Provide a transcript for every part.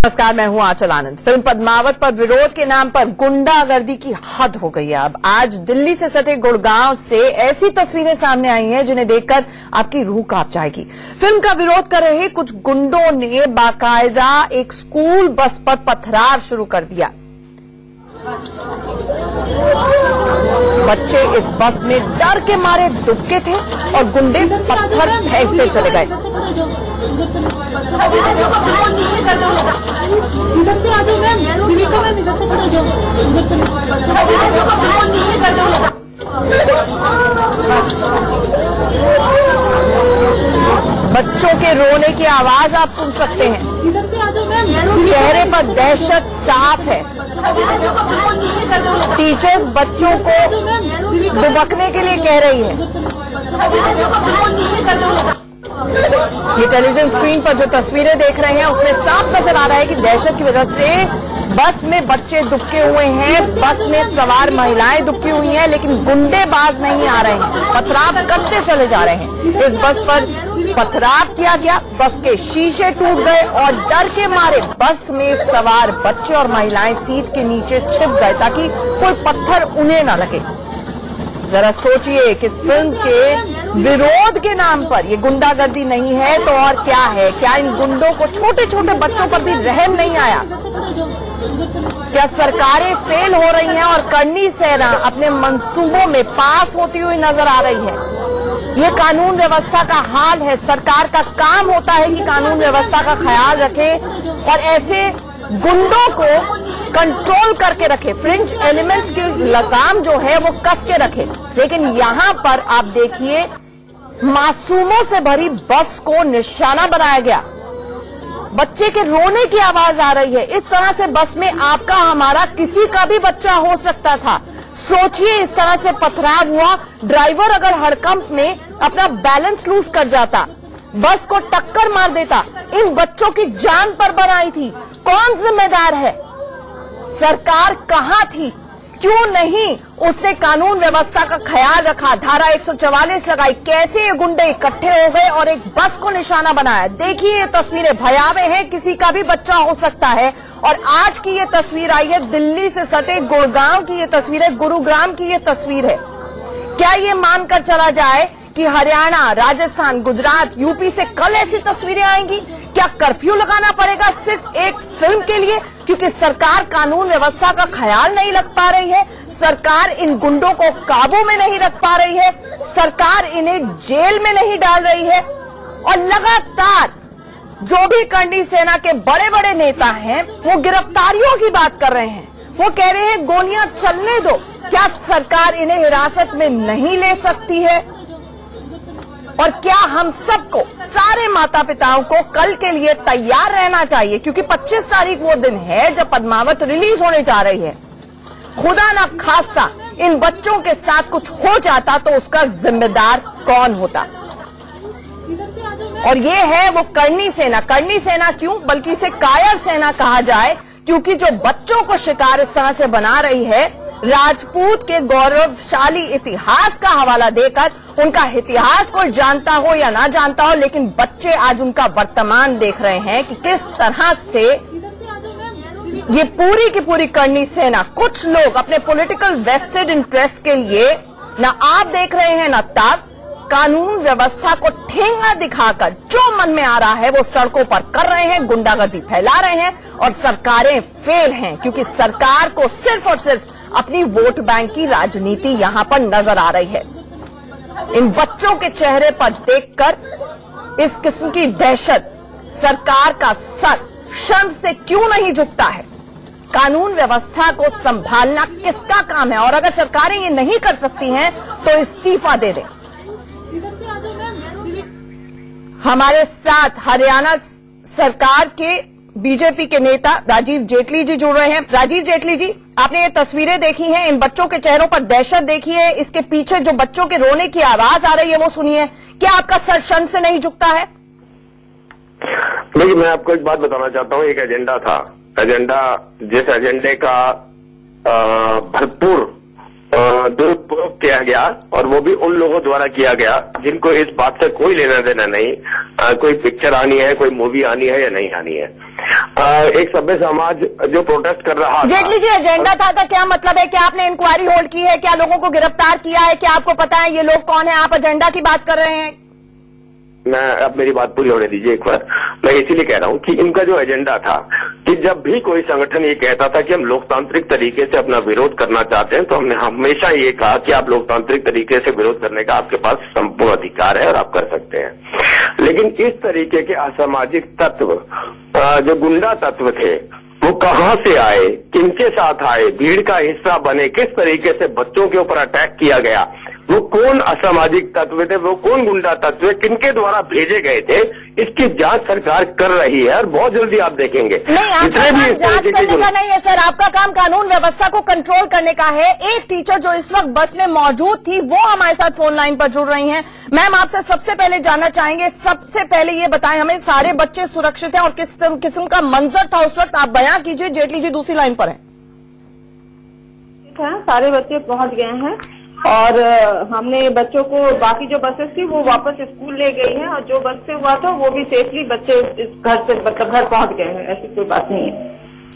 नमस्कार, मैं हूं आंचल आनंद। फिल्म पद्मावत पर विरोध के नाम पर गुंडागर्दी की हद हो गई है। अब आज दिल्ली से सटे गुड़गांव से ऐसी तस्वीरें सामने आई हैं जिन्हें देखकर आपकी रूह कांप जाएगी। फिल्म का विरोध कर रहे कुछ गुंडों ने बाकायदा एक स्कूल बस पर पथराव शुरू कर दिया। बच्चे इस बस में डर के मारे दुबके थे और गुंडे पत्थर फेंकते चले गए। बच्चों के रोने की आवाज आप सुन सकते हैं। चेहरे पर दहशत साफ है। टीचर्स बच्चों को दुबकने के लिए कह रही है। ये टेलीविजन स्क्रीन पर जो तस्वीरें देख रहे हैं उसमें साफ नजर आ रहा है कि दहशत की वजह से बस में बच्चे दुबके हुए हैं, बस में सवार महिलाएं दुबकी हुई हैं, लेकिन गुंडेबाज नहीं आ रहे हैं, पथराव करते चले जा रहे हैं। इस बस पर पथराव किया गया, बस के शीशे टूट गए और डर के मारे बस में सवार बच्चे और महिलाएं सीट के नीचे छिप गए ताकि कोई पत्थर उन्हें न लगे। जरा सोचिए कि इस फिल्म के विरोध के नाम पर ये गुंडागर्दी नहीं है तो और क्या है? क्या इन गुंडों को छोटे छोटे बच्चों पर भी रहम नहीं आया? क्या सरकारें फेल हो रही हैं और करनी सेना अपने मंसूबों में पास होती हुई नजर आ रही है? ये कानून व्यवस्था का हाल है। सरकार का काम होता है कि कानून व्यवस्था का ख्याल रखे और ऐसे गुंडों को कंट्रोल करके रखे, फ्रिंज एलिमेंट्स की लगाम जो है वो कस के रखे। लेकिन यहां पर आप देखिए मासूमों से भरी बस को निशाना बनाया गया। बच्चे के रोने की आवाज आ रही है। इस तरह से बस में आपका हमारा किसी का भी बच्चा हो सकता था। सोचिए इस तरह से पथराव हुआ, ड्राइवर अगर हड़कंप में अपना बैलेंस लूज कर जाता, बस को टक्कर मार देता, इन बच्चों की जान पर बनाई थी। कौन जिम्मेदार है? सरकार कहां थी? क्यों नहीं उसने कानून व्यवस्था का ख्याल रखा, धारा 144 लगाई? कैसे ये गुंडे इकट्ठे हो गए और एक बस को निशाना बनाया? देखिए ये तस्वीरें भयावह हैं, किसी का भी बच्चा हो सकता है। और आज की ये तस्वीर आई है दिल्ली से सटे गुड़गांव की, ये तस्वीर है गुरुग्राम की, ये तस्वीर है। क्या ये मानकर चला जाए कि हरियाणा, राजस्थान, गुजरात, यूपी से कल ऐसी तस्वीरें आएंगी? क्या कर्फ्यू लगाना पड़ेगा सिर्फ एक फिल्म के लिए? क्योंकि सरकार कानून व्यवस्था का ख्याल नहीं रख पा रही है, सरकार इन गुंडों को काबू में नहीं रख पा रही है, सरकार इन्हें जेल में नहीं डाल रही है। और लगातार जो भी करनी सेना के बड़े बड़े नेता हैं वो गिरफ्तारियों की बात कर रहे हैं। वो कह रहे हैं गोलियां चलने दो। क्या सरकार इन्हें हिरासत में नहीं ले सकती है? और क्या हम सबको, सारे माता पिताओं को कल के लिए तैयार रहना चाहिए? क्योंकि 25 तारीख वो दिन है जब पद्मावत रिलीज होने जा रही है। खुदा ना खास्ता इन बच्चों के साथ कुछ हो जाता तो उसका जिम्मेदार कौन होता? और ये है वो करनी सेना। करनी सेना क्यों, बल्कि इसे कायर सेना कहा जाए, क्योंकि जो बच्चों को शिकार इस तरह से बना रही है, राजपूत के गौरवशाली इतिहास का हवाला देकर, उनका इतिहास कोई जानता हो या ना जानता हो, लेकिन बच्चे आज उनका वर्तमान देख रहे हैं कि किस तरह से ये पूरी की पूरी करनी सेना, कुछ लोग अपने पॉलिटिकल वेस्टेड इंटरेस्ट के लिए ना आप देख रहे हैं ना तब, कानून व्यवस्था को ठेंगा दिखाकर जो मन में आ रहा है वो सड़कों पर कर रहे हैं, गुंडागर्दी फैला रहे हैं। और सरकारें फेल हैं क्योंकि सरकार को सिर्फ और सिर्फ अपनी वोट बैंक की राजनीति यहां पर नजर आ रही है। इन बच्चों के चेहरे पर देखकर इस किस्म की दहशत, सरकार का सर शर्म से क्यों नहीं झुकता है? कानून व्यवस्था को संभालना किसका काम है? और अगर सरकारें ये नहीं कर सकती हैं तो इस्तीफा दे दें। हमारे साथ हरियाणा सरकार के बीजेपी के नेता राजीव जेटली जी जुड़ रहे हैं। राजीव जेटली जी, आपने ये तस्वीरें देखी हैं, इन बच्चों के चेहरों पर दहशत देखी है, इसके पीछे जो बच्चों के रोने की आवाज आ रही है वो सुनिए। क्या आपका सर शर्म से नहीं झुकता है? देखिए, मैं आपको एक बात बताना चाहता हूँ। एक एजेंडा था, एजेंडा जिस एजेंडे का भरपूर दुरुपयोग किया गया और वो भी उन लोगों द्वारा किया गया जिनको इस बात से कोई लेना देना नहीं, कोई पिक्चर आनी है, कोई मूवी आनी है या नहीं आनी है। एक सभ्य समाज जो प्रोटेस्ट कर रहा था। जेटली जी, एजेंडा था का क्या मतलब है? क्या आपने इंक्वायरी होल्ड की है? क्या लोगों को गिरफ्तार किया है? क्या आपको पता है ये लोग कौन है? आप एजेंडा की बात कर रहे हैं। अब मेरी बात पूरी होने दीजिए एक बार। मैं इसीलिए कह रहा हूं कि इनका जो एजेंडा था कि जब भी कोई संगठन ये कहता था कि हम लोकतांत्रिक तरीके से अपना विरोध करना चाहते हैं, तो हमने हमेशा ये कहा कि आप लोकतांत्रिक तरीके से विरोध करने का आपके पास संपूर्ण अधिकार है और आप कर सकते हैं। लेकिन इस तरीके के असामाजिक तत्व, जो गुंडा तत्व थे, वो कहां से आए, किनके साथ आए, भीड़ का हिस्सा बने, किस तरीके से बच्चों के ऊपर अटैक किया गया, वो कौन असामाजिक तत्व थे, वो कौन गुंडा तत्व, किनके द्वारा भेजे गए थे, इसकी जांच सरकार कर रही है और बहुत जल्दी आप देखेंगे। नहीं, आपका काम जांच करने का नहीं है सर, आपका काम कानून व्यवस्था को कंट्रोल करने का है। एक टीचर जो इस वक्त बस में मौजूद थी वो हमारे साथ फोन लाइन पर जुड़ रही हैं। मैम, आपसे सबसे पहले जानना चाहेंगे, सबसे पहले ये बताएं हमें, सारे बच्चे सुरक्षित हैं और किस किस्म का मंजर था उस वक्त, आप बयां कीजिए। जेटली जी दूसरी लाइन पर हैं। सारे बच्चे पहुंच गए हैं और हमने बच्चों को, बाकी जो बसेस थी वो वापस स्कूल ले गई हैं और जो बस से हुआ था वो भी सेफली बच्चे इस घर से मतलब घर पहुंच गए हैं। ऐसी कोई बात नहीं है,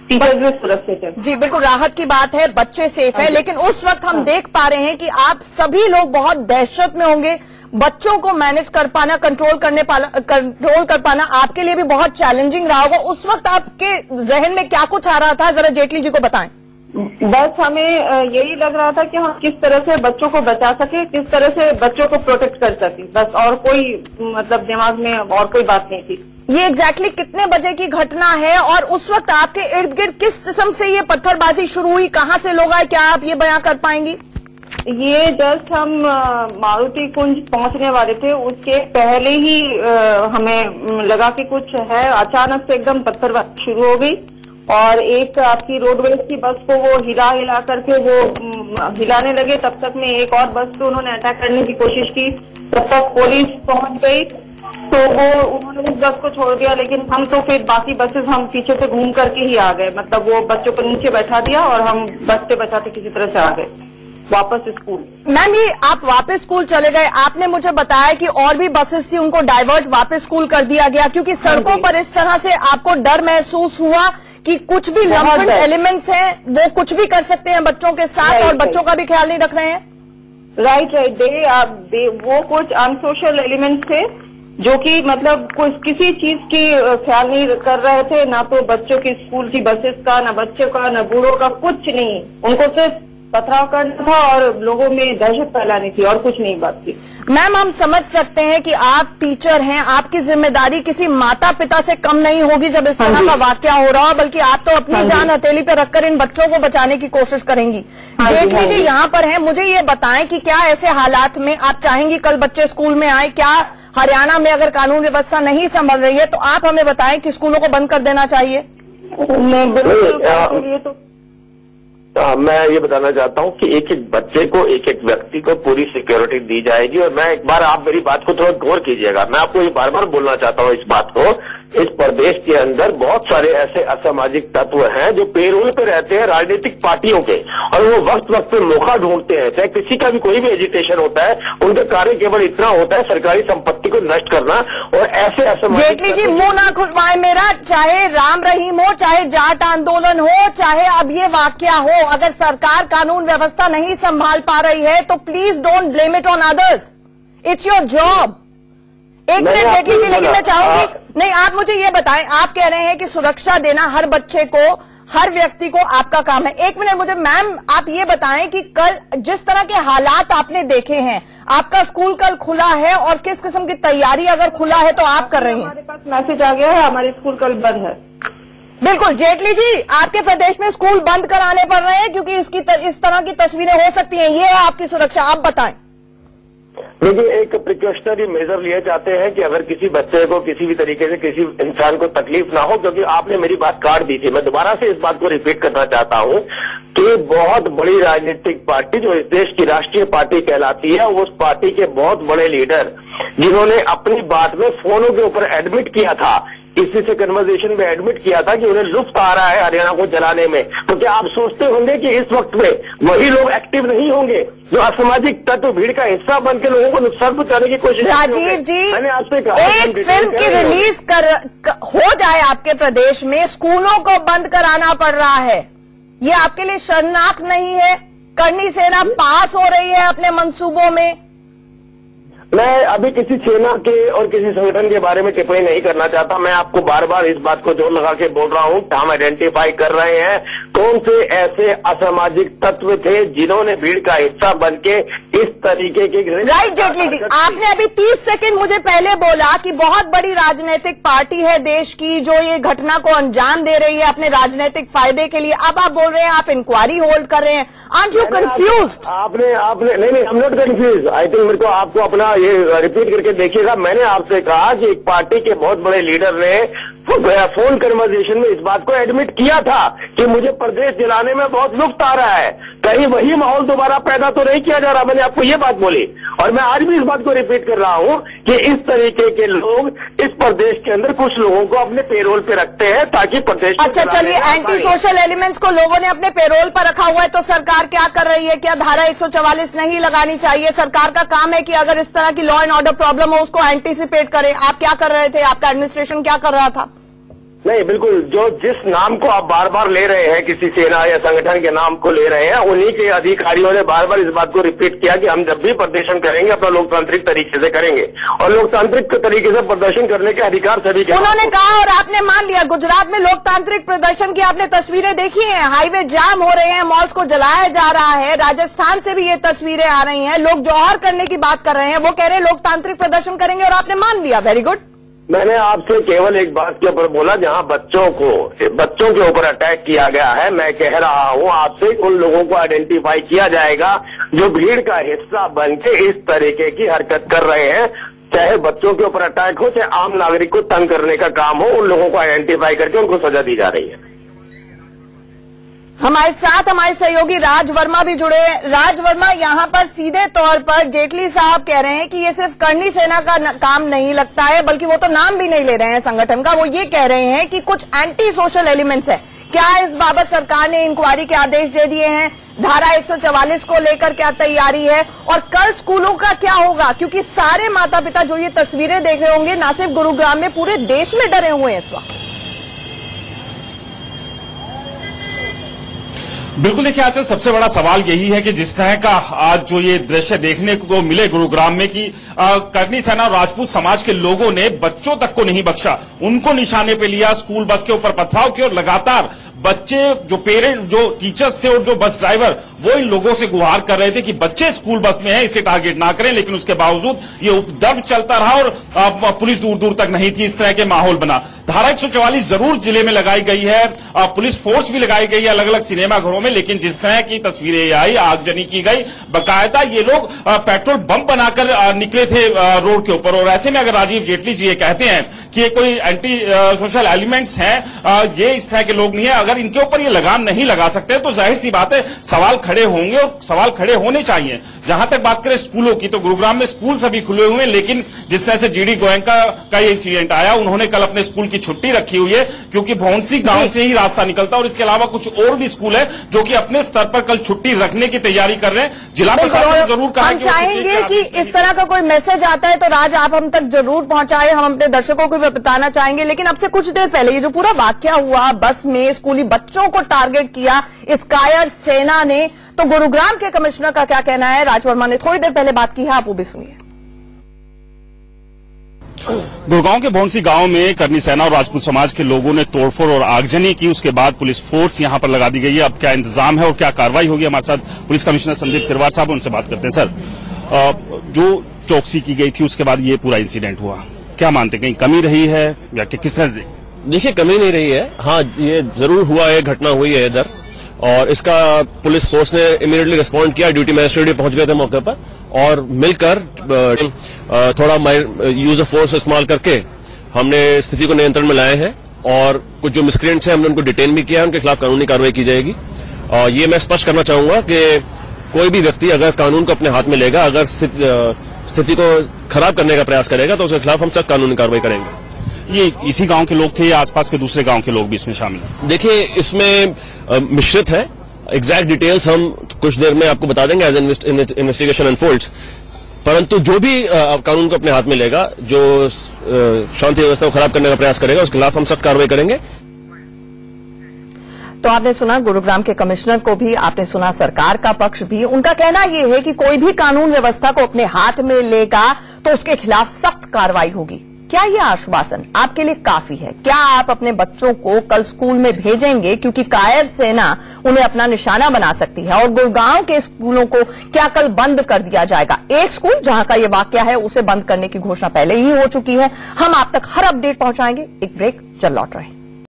टीचर्स भी सुरक्षित है। जी बिल्कुल, राहत की बात है, बच्चे सेफ है। लेकिन उस वक्त हम देख पा रहे हैं कि आप सभी लोग बहुत दहशत में होंगे। बच्चों को मैनेज कर पाना, कंट्रोल कर पाना आपके लिए भी बहुत चैलेंजिंग रहा होगा। उस वक्त आपके जहन में क्या कुछ आ रहा था, जरा जेटली जी को बताएं। बस हमें यही लग रहा था कि हम किस तरह से बच्चों को बचा सके, किस तरह से बच्चों को प्रोटेक्ट कर सके, बस। और कोई मतलब दिमाग में और कोई बात नहीं थी। ये एग्जैक्टली कितने बजे की घटना है और उस वक्त आपके इर्द गिर्द किस किस्म से ये पत्थरबाजी शुरू हुई, कहाँ से लोग आए, क्या आप ये बयां कर पाएंगी? ये जस्ट हम मारुति कुंज पहुंचने वाले थे, उसके पहले ही हमें लगा कि कुछ है। अचानक से एकदम पत्थरबाजी शुरू हो गई और एक आपकी रोडवेज की बस को वो हिला करके वो हिलाने लगे। तब तक में एक और बस पे उन्होंने अटैक करने की कोशिश की। तब तक पुलिस पहुंच गई तो वो उन्होंने उस बस को छोड़ दिया। लेकिन हम तो फिर बाकी बसेस हम पीछे से घूम करके ही आ गए, मतलब वो बच्चों को नीचे बैठा दिया और हम बस से बचाते किसी तरह से आ गए वापस स्कूल। मैम, ये आप वापस स्कूल चले गए, आपने मुझे बताया कि और भी बसेस थी, उनको डाइवर्ट वापस स्कूल कर दिया गया क्योंकि सड़कों पर इस तरह से आपको डर महसूस हुआ कि कुछ भी लंपन एलिमेंट्स हैं, वो कुछ भी कर सकते हैं बच्चों के साथ और बच्चों का भी ख्याल नहीं रख रहे हैं। राइट। वो कुछ अनसोशल एलिमेंट्स थे जो कि मतलब किसी चीज की ख्याल नहीं कर रहे थे, ना तो बच्चों की स्कूल की बसेस का, ना बच्चों का, ना बूढ़ों का, कुछ नहीं। उनको सिर्फ पथराव करना था और लोगों में दहशत फैलानी थी और कुछ नहीं बात थी। मैम, हम समझ सकते हैं कि आप टीचर हैं, आपकी जिम्मेदारी किसी माता पिता से कम नहीं होगी जब इस तरह का वाकया हो रहा हो, बल्कि आप तो अपनी जान हथेली पे रखकर इन बच्चों को बचाने की कोशिश करेंगी। जेटली जी यहाँ पर हैं, मुझे ये बताएं कि क्या ऐसे हालात में आप चाहेंगी कल बच्चे स्कूल में आए? क्या हरियाणा में अगर कानून व्यवस्था नहीं संभल रही है तो आप हमें बताएं कि स्कूलों को बंद कर देना चाहिए? मैं ये बताना चाहता हूँ कि एक एक बच्चे को, एक एक व्यक्ति को पूरी सिक्योरिटी दी जाएगी। और मैं एक बार, आप मेरी बात को थोड़ा गौर कीजिएगा, मैं आपको ये बार बार बोलना चाहता हूँ इस बात को। इस प्रदेश के अंदर बहुत सारे ऐसे असामाजिक तत्व हैं जो पेरोल पे रहते हैं राजनीतिक पार्टियों के, और वो वक्त वक्त पे मौका ढूंढते हैं। चाहे किसी का भी कोई भी एजिटेशन होता है, उनका कार्य केवल इतना होता है सरकारी संपत्ति को नष्ट करना। और ऐसे असामाजिक, जेटली जी मुंह ना खुलवाए मेरा, चाहे राम रहीम हो, चाहे जाट आंदोलन हो, चाहे अब ये वाकया हो, अगर सरकार कानून व्यवस्था नहीं संभाल पा रही है तो please don't blame it on others, it's your job. एक मिनट जेटली जी, लेकिन मैं चाहूंगी, नहीं आप मुझे ये बताएं, आप कह रहे हैं कि सुरक्षा देना हर बच्चे को, हर व्यक्ति को आपका काम है। एक मिनट मुझे मैम आप ये बताएं कि कल जिस तरह के हालात आपने देखे हैं, आपका स्कूल कल खुला है और किस किस्म की तैयारी अगर खुला है तो आप कर रही हैं? हमारे पास मैसेज आ गया है, हमारे स्कूल कल बंद है। बिल्कुल जेटली जी, आपके प्रदेश में स्कूल बंद कराने पड़ रहे हैं क्योंकि इस तरह की तस्वीरें हो सकती हैं, ये है आपकी सुरक्षा, आप बताएं। देखिए, एक प्रिकॉशनरी मेजर लिए जाते हैं कि अगर किसी बच्चे को किसी भी तरीके से किसी इंसान को तकलीफ ना हो, क्योंकि आपने मेरी बात काट दी थी। मैं दोबारा से इस बात को रिपीट करना चाहता हूं कि बहुत बड़ी राजनीतिक पार्टी जो इस देश की राष्ट्रीय पार्टी कहलाती है, उस पार्टी के बहुत बड़े लीडर जिन्होंने अपनी बात में फोनों के ऊपर एडमिट किया था इसी से कन्वर्सेशन में एडमिट किया था कि उन्हें लुत्फ आ रहा है हरियाणा को चलाने में। तो क्या आप सोचते होंगे कि इस वक्त में वही लोग एक्टिव नहीं होंगे जो असामाजिक तत्व भीड़ का हिस्सा बन के लोगों को नुकसान पहुंचाने की कोशिश? राजीव जी, मैंने आपसे कहा एक फिल्म की रिलीज हो जाए आपके प्रदेश में, स्कूलों को बंद कराना पड़ रहा है, ये आपके लिए शर्मनाक नहीं है? करनी सेना पास हो रही है अपने मंसूबों में। मैं अभी किसी सेना के और किसी संगठन के बारे में टिप्पणी नहीं करना चाहता। मैं आपको बार बार इस बात को जोर लगा के बोल रहा हूं, हम आइडेंटिफाई कर रहे हैं कौन से ऐसे असामाजिक तत्व थे जिन्होंने भीड़ का हिस्सा बन के इस तरीके के। राइट जेटली जी, आपने अभी 30 सेकंड मुझे पहले बोला कि बहुत बड़ी राजनीतिक पार्टी है देश की जो ये घटना को अंजाम दे रही है अपने राजनीतिक फायदे के लिए। अब आप बोल रहे हैं आप इंक्वायरी होल्ड कर रहे हैं। Aren't you confused? आपने नहीं, I am not confuse. I think मेरे को आपको अपना ये रिपीट करके देखिएगा। मैंने आपसे कहा कि एक पार्टी के बहुत बड़े लीडर ने फोन कन्वर्सेशन में इस बात को एडमिट किया था कि मुझे प्रदेश जलाने में बहुत लुत्फ आ रहा है। कहीं वही माहौल दोबारा पैदा तो नहीं किया जा रहा? मैंने आपको ये बात बोली और मैं आज भी इस बात को रिपीट कर रहा हूं कि इस तरीके के लोग इस प्रदेश के अंदर कुछ लोगों को अपने पेरोल पे रखते हैं ताकि प्रदेश। अच्छा चलिए, एंटी सोशल एलिमेंट्स को लोगों ने अपने पेरोल पर रखा हुआ है तो सरकार क्या कर रही है? क्या धारा 144 नहीं लगानी चाहिए? सरकार का काम है कि अगर इस तरह की लॉ एंड ऑर्डर प्रॉब्लम हो उसको एंटीसिपेट करे। आप क्या कर रहे थे? आपका एडमिनिस्ट्रेशन क्या कर रहा था? नहीं, बिल्कुल, जो जिस नाम को आप बार बार ले रहे हैं, किसी सेना या संगठन के नाम को ले रहे हैं, उन्हीं के अधिकारियों ने बार बार इस बात को रिपीट किया कि हम जब भी प्रदर्शन करेंगे अपना लोकतांत्रिक तरीके से करेंगे और लोकतांत्रिक तरीके से प्रदर्शन करने के अधिकार सभी के। उन्होंने कहा और आपने मान लिया। गुजरात में लोकतांत्रिक प्रदर्शन की आपने तस्वीरें देखी हैं, हाईवे जाम हो रहे हैं, मॉल्स को जलाया जा रहा है। राजस्थान से भी ये तस्वीरें आ रही हैं, लोग जौहर करने की बात कर रहे हैं, वो कह रहे हैं लोकतांत्रिक प्रदर्शन करेंगे और आपने मान लिया। Very good. मैंने आपसे केवल एक बात के ऊपर बोला जहां बच्चों के ऊपर अटैक किया गया है। मैं कह रहा हूं आपसे उन लोगों को आइडेंटिफाई किया जाएगा जो भीड़ का हिस्सा बन के इस तरीके की हरकत कर रहे हैं, चाहे बच्चों के ऊपर अटैक हो चाहे आम नागरिक को तंग करने का काम हो। उन लोगों को आइडेंटिफाई करके उनको सजा दी जा रही है। हमारे साथ हमारे सहयोगी राज वर्मा भी जुड़े हैं। राज वर्मा, यहाँ पर सीधे तौर पर जेटली साहब कह रहे हैं कि ये सिर्फ करनी सेना का काम नहीं लगता है, बल्कि वो तो नाम भी नहीं ले रहे हैं संगठन का। वो ये कह रहे हैं कि कुछ एंटी सोशल एलिमेंट्स है। क्या इस बाबत सरकार ने इंक्वायरी के आदेश दे दिए हैं? धारा 144 को लेकर क्या तैयारी है? और कल स्कूलों का क्या होगा? क्योंकि सारे माता पिता जो ये तस्वीरें देख रहे होंगे, ना सिर्फ गुरुग्राम में, पूरे देश में डरे हुए हैं इस वक्त। बिल्कुल, देखिए आजकल सबसे बड़ा सवाल यही है कि जिस तरह का आज जो ये दृश्य देखने को मिले गुरुग्राम में कि करनी सेना और राजपूत समाज के लोगों ने बच्चों तक को नहीं बख्शा, उनको निशाने पे लिया, स्कूल बस के ऊपर पथराव किया और लगातार बच्चे, जो पेरेंट, जो टीचर्स थे और जो बस ड्राइवर, वो इन लोगों से गुहार कर रहे थे कि बच्चे स्कूल बस में हैं, इसे टारगेट ना करें। लेकिन उसके बावजूद ये उपद्रव चलता रहा और पुलिस दूर दूर तक नहीं थी। इस तरह के माहौल बना। धारा 144 जरूर जिले में लगाई गई है, पुलिस फोर्स भी लगाई गई है अलग अलग सिनेमा घरों में, लेकिन जिस तरह की तस्वीरें आई, आगजनी की गई, बकायदा ये लोग पेट्रोल बम बनाकर निकले थे रोड के ऊपर। और ऐसे में अगर राजीव जेटली जी ये कहते हैं कि ये कोई एंटी सोशल एलिमेंट्स हैं, ये इस तरह के लोग नहीं है, अगर इनके ऊपर ये लगाम नहीं लगा सकते तो जाहिर सी बात है सवाल खड़े होंगे और सवाल खड़े होने चाहिए। जहां तक बात करें स्कूलों की, तो गुरुग्राम में स्कूल सभी खुले हुए हैं, लेकिन जिस तरह से जीडी गोयंका का ये इंसिडेंट आया, उन्होंने कल अपने स्कूल की छुट्टी रखी हुई है क्योंकि भौंसी गांव से ही रास्ता निकलता है और इसके अलावा कुछ और भी स्कूल है जो कि अपने स्तर पर कल छुट्टी रखने की तैयारी कर रहे हैं। जिला प्रशासन जरूर कहा हम चाहेंगे कि इस तरह का कोई मैसेज आता है तो राज आप हम तक जरूर पहुंचाए, हम अपने दर्शकों को भी बताना चाहेंगे। लेकिन अब से कुछ देर पहले ये जो पूरा वाकया हुआ, बस में स्कूली बच्चों को टारगेट किया इस कायर सेना ने, तो गुरुग्राम के कमिश्नर का क्या कहना है? राज वर्मा ने थोड़ी देर पहले बात की है, आप वो भी सुनिए। गुड़गांव के भौंसी गांव में करनी सेना और राजपूत समाज के लोगों ने तोड़फोड़ और आगजनी की, उसके बाद पुलिस फोर्स यहां पर लगा दी गई है। अब क्या इंतजाम है और क्या कार्रवाई होगी? हमारे साथ पुलिस कमिश्नर संदीप खिरवार साहब, उनसे बात करते हैं। सर, जो चौकसी की गई थी उसके बाद ये पूरा इंसिडेंट हुआ, क्या मानते, कहीं कमी रही है या किस तरह से? देखिए, कमी नहीं रही है। हाँ, ये जरूर हुआ है, घटना हुई है इधर, और इसका पुलिस फोर्स ने इमीडिएटली रिस्पॉन्ड किया। ड्यूटी मजिस्ट्रेट पहुंच गए थे मौके पर और मिलकर थोड़ा यूज ऑफ फोर्स इस्तेमाल करके हमने स्थिति को नियंत्रण में लाए हैं और कुछ जो मिसक्रिएंट्स हैं हमने उनको डिटेन भी किया है, उनके खिलाफ कानूनी कार्रवाई की जाएगी। और ये मैं स्पष्ट करना चाहूंगा कि कोई भी व्यक्ति अगर कानून को अपने हाथ में लेगा, अगर स्थिति को खराब करने का प्रयास करेगा तो उसके खिलाफ हम सख्त कानूनी कार्रवाई करेंगे। ये इसी गांव के लोग थे या आसपास के दूसरे गांव के लोग भी इसमें शामिल हैं? देखिए, इसमें मिश्रित है। एग्जैक्ट डिटेल्स हम कुछ देर में आपको बता देंगे एज इन्वेस्टिगेशन अनफोल्ड्स। परंतु जो भी कानून को अपने हाथ में लेगा, जो शांति व्यवस्था को खराब करने का प्रयास करेगा, उसके खिलाफ हम सख्त कार्रवाई करेंगे। तो आपने सुना गुरुग्राम के कमिश्नर को भी, आपने सुना सरकार का पक्ष भी। उनका कहना यह है कि कोई भी कानून व्यवस्था को अपने हाथ में लेगा तो उसके खिलाफ सख्त कार्रवाई होगी। क्या यह आश्वासन आपके लिए काफी है? क्या आप अपने बच्चों को कल स्कूल में भेजेंगे? क्योंकि कायर सेना उन्हें अपना निशाना बना सकती है। और गुड़गांव के स्कूलों को क्या कल बंद कर दिया जाएगा? एक स्कूल जहां का यह वाकया है, उसे बंद करने की घोषणा पहले ही हो चुकी है। हम आप तक हर अपडेट पहुंचाएंगे। एक ब्रेक, चल लौट रहे हैं।